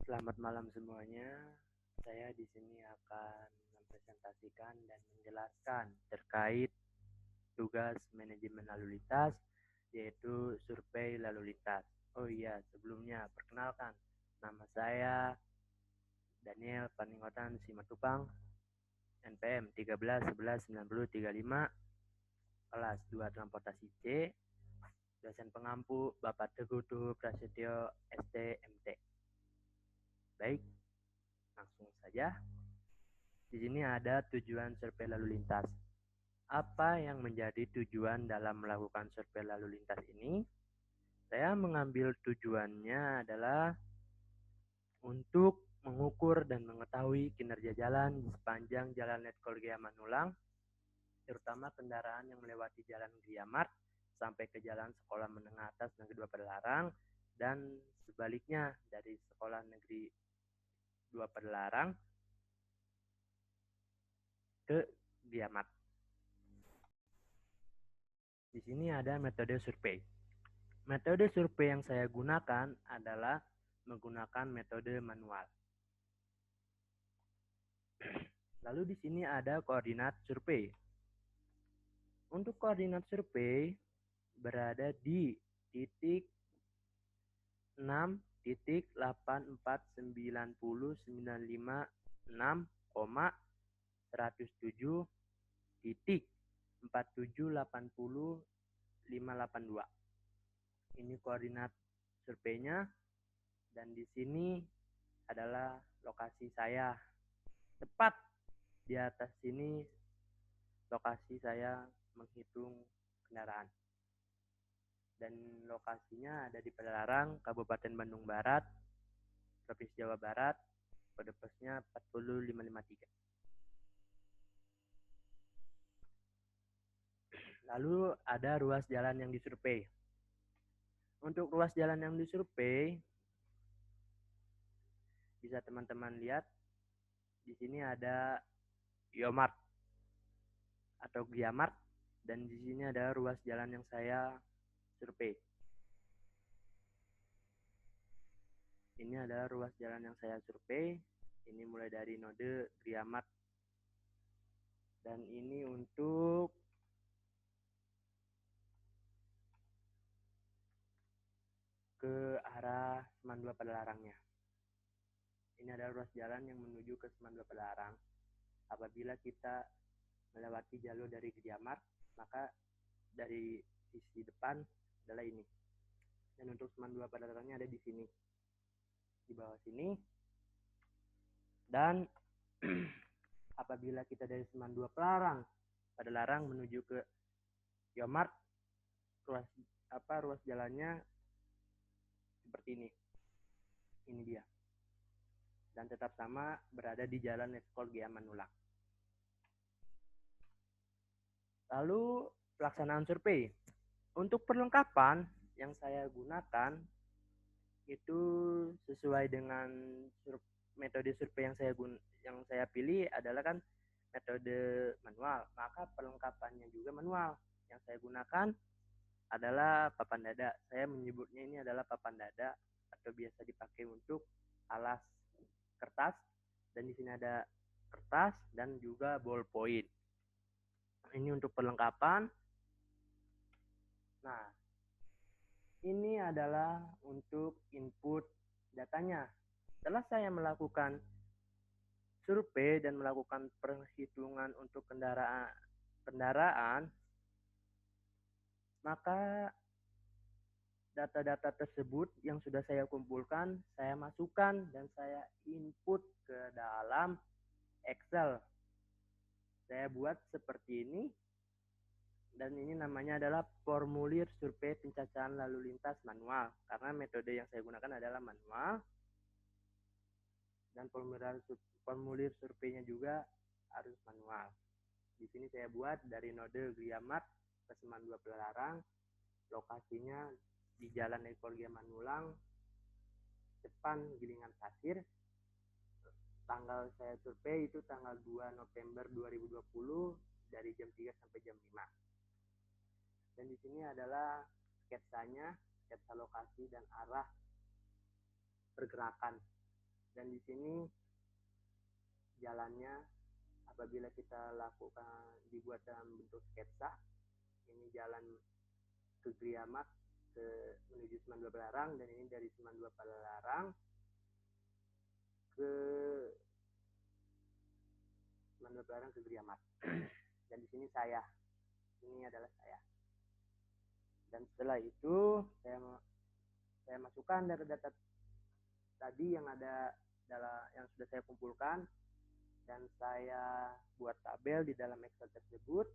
Selamat malam semuanya. Saya di sini akan mempresentasikan dan menjelaskan terkait tugas manajemen lalu lintas, yaitu survei lalu lintas. Oh iya, sebelumnya perkenalkan, nama saya Daniel Paninggotan Simatupang, NPM 13119035, kelas 2 transportasi C, dosen pengampu Bapak Teguh Tuhu Prasetyo STMT. Baik, langsung saja. Di sini ada tujuan survei lalu lintas. Apa yang menjadi tujuan dalam melakukan survei lalu lintas ini? Saya mengambil tujuannya adalah untuk mengukur dan mengetahui kinerja jalan di sepanjang Jalan Letkol Gya Manulang, terutama kendaraan yang melewati Jalan Gria Mart sampai ke Jalan Sekolah Menengah Atas Negeri 2 Padalarang, dan sebaliknya dari Sekolah Negeri 2 Padalarang ke Gria Mart. Di sini ada metode survei. Metode survei yang saya gunakan adalah menggunakan metode manual. Lalu di sini ada koordinat survei. Untuk koordinat survei berada di titik 6.8909096,107 titik 4780582. Ini koordinat surveinya, dan di sini adalah lokasi saya. Tepat di atas sini lokasi saya menghitung kendaraan. Dan lokasinya ada di Padalarang, Kabupaten Bandung Barat, Provinsi Jawa Barat, kode posnya 40553. Lalu ada ruas jalan yang disurvei. Untuk ruas jalan yang disurvei, bisa teman-teman lihat di sini ada Yomart atau Giamart, dan di sini ada ruas jalan yang saya survei. Ini adalah ruas jalan yang saya survei. Ini mulai dari node Giamart, dan ini untuk ke arah Semandua Padalarangnya. Ini adalah ruas jalan yang menuju ke Semandua Padalarang. Apabila kita melewati jalur dari Giamart, maka dari sisi depan adalah ini. Dan untuk Semandua Padalarangnya ada di sini, di bawah sini. Dan apabila kita dari Semandua Padalarang menuju ke Giamart, ruas jalannya seperti ini. Ini dia. Dan tetap sama berada di Jalan Letkol Gya Manulang. Lalu pelaksanaan survei. Untuk perlengkapan yang saya gunakan itu sesuai dengan metode survei yang saya pilih adalah kan metode manual. Maka perlengkapannya juga manual. Yang saya gunakan adalah papan dada. Saya menyebutnya ini adalah papan dada atau biasa dipakai untuk alas kertas, dan di sini ada kertas dan juga ballpoint. Ini untuk perlengkapan. Nah, ini adalah untuk input datanya. Setelah saya melakukan survei dan melakukan perhitungan untuk kendaraan, maka data-data tersebut yang sudah saya kumpulkan, saya masukkan dan saya input ke dalam Excel. Saya buat seperti ini, dan ini namanya adalah formulir survei pencacahan lalu lintas manual, karena metode yang saya gunakan adalah manual, dan formulir surveinya juga harus manual. Di sini saya buat dari node Giamart ke Semandua Padalarang, lokasinya di Jalan Letkol Gya Manulang, depan Gilingan Pasir. Tanggal saya survei itu tanggal 2 November 2020 dari jam 3 sampai jam 5. Dan di sini adalah sketsanya, sketsa lokasi dan arah pergerakan Dan di sini jalannya apabila kita lakukan dibuat dalam bentuk sketsa, ini jalan ke Griamat menuju Seman Dua Palalarang, dan ini dari Seman Dua Palalarang ke Seman Dua Palalarang ke Griamat. Dan di sini ini adalah saya. Dan setelah itu saya masukkan data-data tadi yang ada yang sudah saya kumpulkan, dan saya buat tabel di dalam Excel tersebut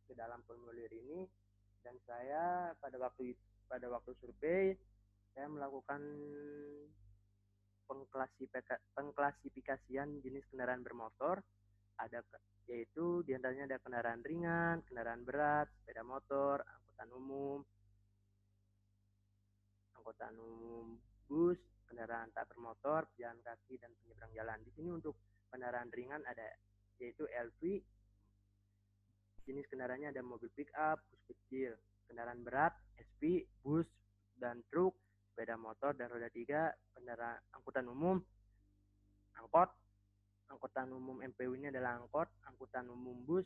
ke dalam formulir ini. Dan saya pada waktu survei saya melakukan pengklasifikasian jenis kendaraan bermotor, yaitu diantaranya ada kendaraan ringan, kendaraan berat, sepeda motor, angkutan umum, bus, kendaraan tak bermotor, pejalan kaki, dan penyeberang jalan. Di sini untuk kendaraan ringan ada yaitu LV, jenis kendaraannya ada mobil pick up, bus kecil. Kendaraan berat SP, bus dan truk, sepeda motor dan roda 3, kendaraan angkutan umum, angkutan umum MPU ini adalah angkutan umum bus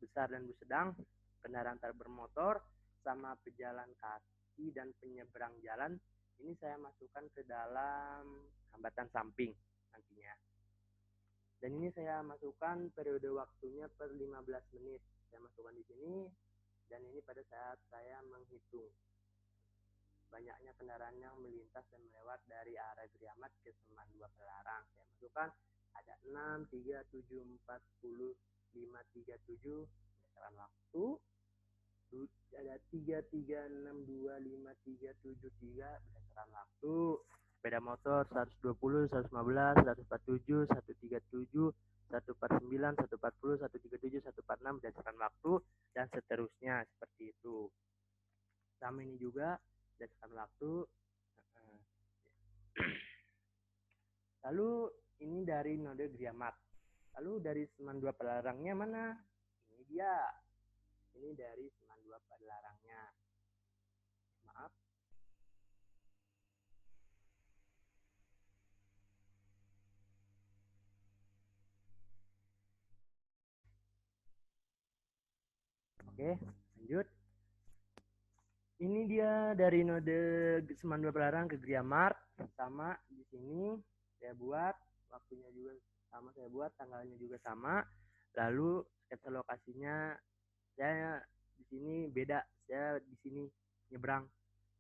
besar dan bus sedang, kendaraan tak bermotor, sama pejalan kaki dan penyeberang jalan. Ini saya masukkan ke dalam hambatan samping nantinya. Dan ini saya masukkan periode waktunya per 15 menit. Saya masukkan di sini, dan ini pada saat saya menghitung banyaknya kendaraan yang melintas dan melewat dari arah Griamat ke Seman Dua Palalarang. Saya masukkan ada 6, 3, 7, 4, 10, 5, 3, 7 berdasarkan waktu. Ada 3, 3, 6, 2, 5, 3, 7, 3 berdasarkan waktu. Sepeda motor 120, 115, 147, 137, 149, 140, 137, 146 berdasarkan waktu, dan seterusnya seperti itu. Sama ini juga berdasarkan waktu. Lalu ini dari node Griamat. Lalu dari Seman Dua Palalarangnya mana? Ini dia. Ini dari Seman Dua Palalarangnya. Maaf. Oke, lanjut. Ini dia dari node Seman Dua Palalarang ke Griamat. Sama di sini saya buat, waktunya juga sama saya buat, tanggalnya juga sama. Lalu sketsa lokasinya saya di sini beda. Saya di sini nyebrang.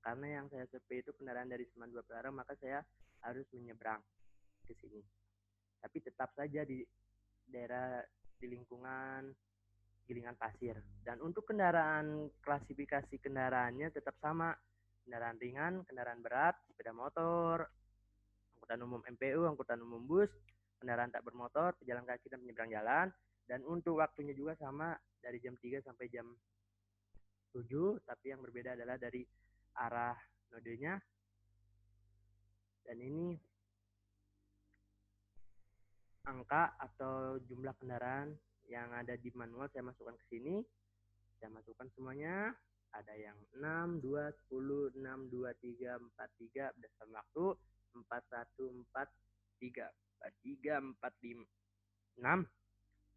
Karena yang saya survei itu kendaraan dari Seman Dua Palalarang, maka saya harus menyeberang ke sini. Tapi tetap saja di daerah di lingkungan Gilingan Pasir. Dan untuk kendaraan, klasifikasi kendaraannya tetap sama. Kendaraan ringan, kendaraan berat, sepeda motor, angkutan umum MPU, angkutan umum bus, kendaraan tak bermotor, pejalan kaki dan penyeberang jalan. Dan untuk waktunya juga sama, dari jam 3 sampai jam 7, tapi yang berbeda adalah dari arah nodenya. Dan ini angka atau jumlah kendaraan yang ada di manual saya masukkan ke sini. Saya masukkan semuanya. Ada yang 6, 2, 10, 6, 2, 3, 4, 3 berdasarkan waktu. 4, 1, 4, 3, 4, 3, 4, 5, 6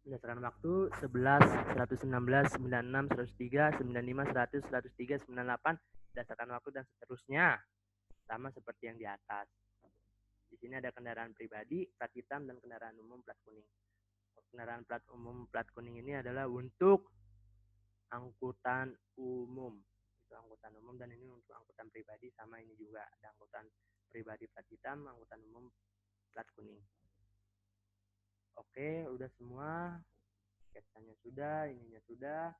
berdasarkan waktu. 11, 116, 96, 103, 95, 100, 103, 98 berdasarkan waktu, dan seterusnya. Sama seperti yang di atas. Di sini ada kendaraan pribadi, plat hitam, dan kendaraan umum plat kuning. Kendaraan plat umum plat kuning ini adalah untuk angkutan umum. Itu angkutan umum, dan ini untuk angkutan pribadi. Sama ini juga ada angkutan pribadi plat hitam, angkutan umum plat kuning. Oke, udah semua. Sketsanya sudah, ininya sudah.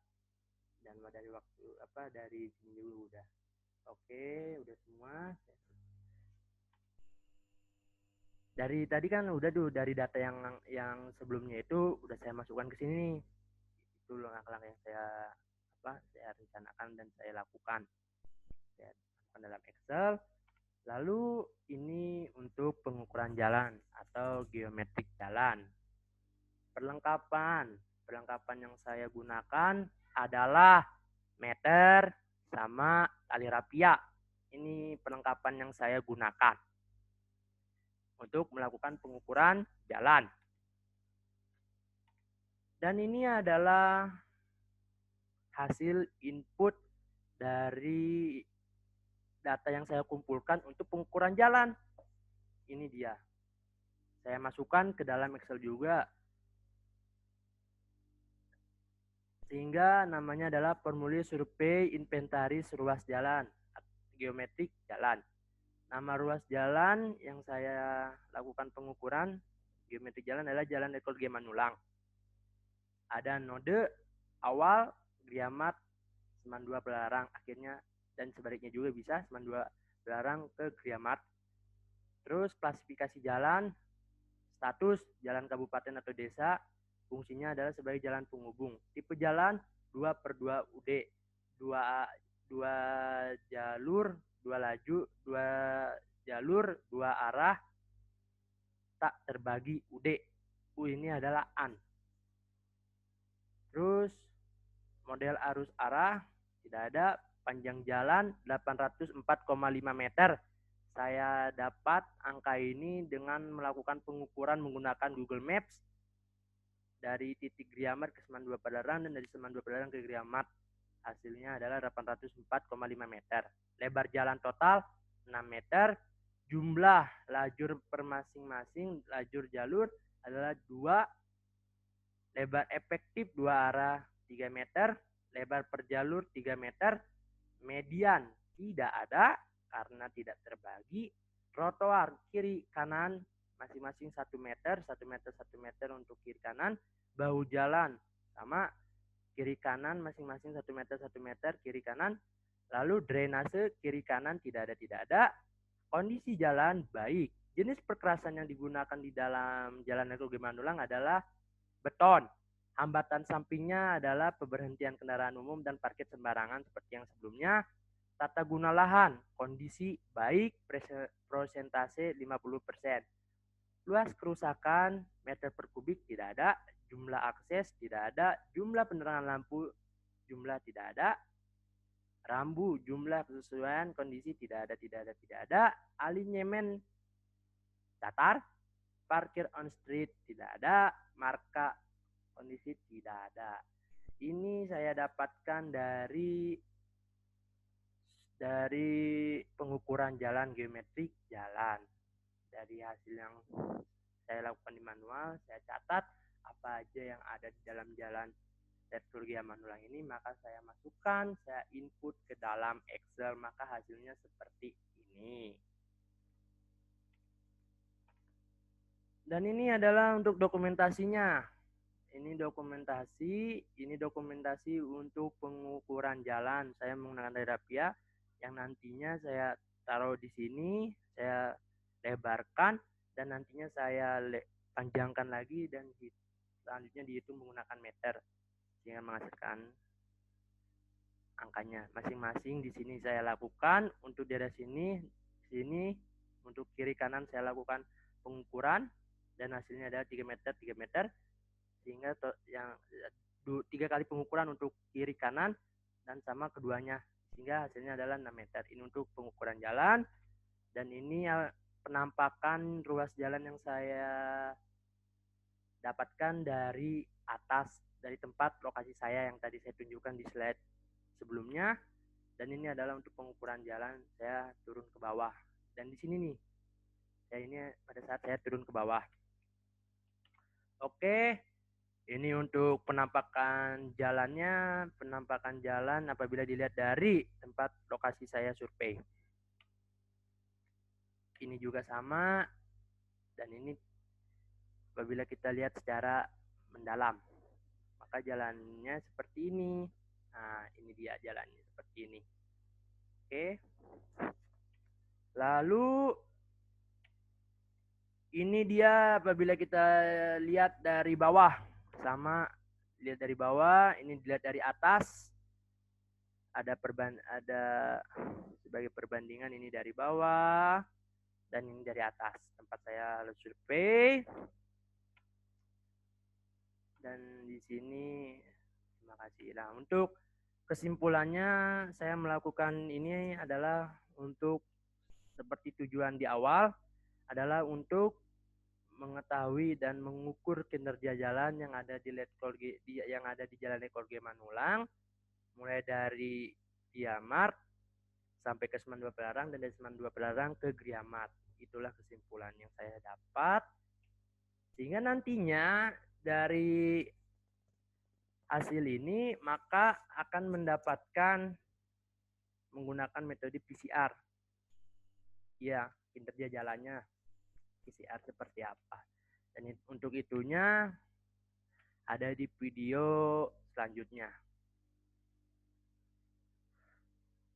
Dan dari waktu dari sini dulu udah. Oke, udah semua. Dari tadi kan udah tuh, dari data yang sebelumnya itu udah saya masukkan ke sini. Itu langkah-langkah yang saya rencanakan dan saya lakukan. Saya masukkan dalam Excel. Lalu ini untuk pengukuran jalan atau geometrik jalan. Perlengkapan yang saya gunakan adalah meter sama tali rapia. Ini perlengkapan yang saya gunakan. untuk melakukan pengukuran jalan. Dan ini adalah hasil input dari data yang saya kumpulkan untuk pengukuran jalan. Ini dia. Saya masukkan ke dalam Excel juga. Sehingga namanya adalah formulir survei inventaris ruas jalan, geometrik jalan. Nama ruas jalan yang saya lakukan pengukuran geometrik jalan adalah Jalan Rekor G Manulang. Ada node awal Griamat Seman 2 Pelalarang, akhirnya dan sebaliknya juga bisa Seman 2 Pelalarang ke Griamat. Terus klasifikasi jalan, status jalan kabupaten atau desa, fungsinya adalah sebagai jalan penghubung. Tipe jalan 2/2 UD, 2 jalur, 2 laju, 2 jalur, 2 arah, tak terbagi UD. Ini adalah AN. Terus model arus arah tidak ada, panjang jalan 804,5 meter. Saya dapat angka ini dengan melakukan pengukuran menggunakan Google Maps dari titik Griamat ke Seman 2 Padalarang dan dari Seman 2 Padalarang ke Griamat. Hasilnya adalah 804,5 meter. Lebar jalan total 6 meter. Jumlah lajur per masing-masing lajur jalur adalah 2. Lebar efektif 2 arah 3 meter. Lebar per jalur 3 meter. Median tidak ada karena tidak terbagi. Trotoar kiri kanan masing-masing 1 meter, 1 meter, 1 meter untuk kiri kanan. Bahu jalan sama, kiri kanan masing-masing 1 meter, 1 meter, kiri kanan. Lalu drainase kiri kanan tidak ada. Kondisi jalan baik. Jenis perkerasan yang digunakan di dalam Jalan Rekor G Manulang adalah beton. Hambatan sampingnya adalah pemberhentian kendaraan umum dan parkir sembarangan seperti yang sebelumnya. Tata guna lahan, kondisi baik, persentase 50%. Luas kerusakan, meter per kubik tidak ada, jumlah akses tidak ada, jumlah penerangan lampu, jumlah tidak ada, rambu, jumlah kesesuaian, kondisi tidak ada, alinyemen datar, parkir on street tidak ada, marka kondisi tidak ada. Ini saya dapatkan dari pengukuran jalan geometrik jalan. Dari hasil yang saya lakukan di manual, saya catat apa aja yang ada di dalam Jalan Rekor G Manulang ini, maka saya masukkan, saya input ke dalam Excel, maka hasilnya seperti ini. Dan ini adalah untuk dokumentasinya. Ini dokumentasi untuk pengukuran jalan. Saya menggunakan Terapia yang nantinya saya taruh di sini, saya lebarkan dan nantinya saya panjangkan lagi dan selanjutnya dihitung menggunakan meter sehingga menghasilkan angkanya masing-masing. Di sini saya lakukan untuk daerah sini untuk kiri kanan saya lakukan pengukuran dan hasilnya adalah 3 meter, sehingga yang 3 kali pengukuran untuk kiri kanan dan sama keduanya, sehingga hasilnya adalah 6 meter. Ini untuk pengukuran jalan. Dan ini penampakan ruas jalan yang saya dapatkan dari atas, dari tempat lokasi saya yang tadi saya tunjukkan di slide sebelumnya. Dan ini adalah untuk pengukuran jalan, saya turun ke bawah. Dan di sini nih, ini pada saat saya turun ke bawah. Oke, ini untuk penampakan jalannya, penampakan jalan apabila dilihat dari tempat lokasi saya survei. Ini juga sama, dan ini apabila kita lihat secara mendalam, maka jalannya seperti ini. Nah, ini dia jalannya seperti ini. Oke. Lalu ini dia apabila kita lihat dari bawah, sama lihat dari bawah, ini dilihat dari atas. Ada sebagai perbandingan, ini dari bawah dan ini dari atas tempat saya survei. Dan di sini terima kasih. Nah, untuk kesimpulannya saya melakukan ini adalah untuk seperti tujuan di awal adalah untuk mengetahui dan mengukur kinerja jalan yang ada di Letkol yang ada di Jalan Letkol G Manulang, mulai dari Giamart sampai ke Seman Dua Pelarang dan dari Seman Dua Pelarang ke Giamart. Itulah kesimpulan yang saya dapat. Sehingga nantinya dari hasil ini maka akan mendapatkan menggunakan metode PCR. Ya, kinerja jalannya PCR seperti apa. Dan untuk itunya ada di video selanjutnya.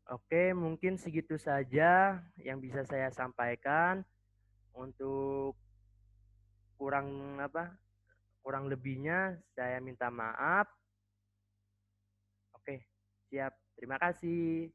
Oke, mungkin segitu saja yang bisa saya sampaikan. Untuk kurang lebihnya saya minta maaf. Oke, siap. Terima kasih.